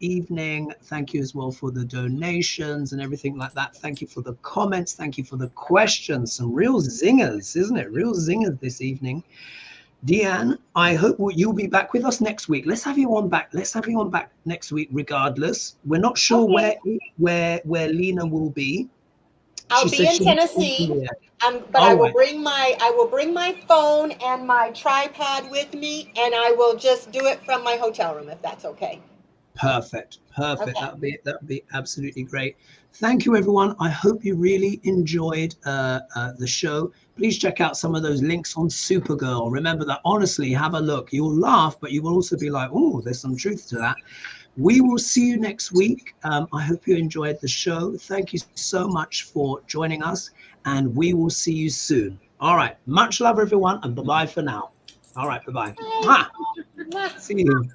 evening. Thank you as well for the donations and everything like that. Thank you for the comments. Thank you for the questions. Some real zingers, isn't it? Real zingers this evening. Deann, I hope you'll be back with us next week. Let's have you on back. Let's have you on back next week, regardless. We're not sure where Lena will be. I'll be in Tennessee. But I will bring my phone and my tripod with me, and I will just do it from my hotel room, if that's okay. Perfect. Okay. That'd be absolutely great. Thank you, everyone. I hope you really enjoyed the show. Please check out some of those links on Supergirl. Remember that, honestly, have a look. You'll laugh, but you will also be like, oh, there's some truth to that. We will see you next week. I hope you enjoyed the show. Thank you so much for joining us, and we will see you soon. All right. Much love, everyone, and bye-bye for now. All right. Bye-bye. See you.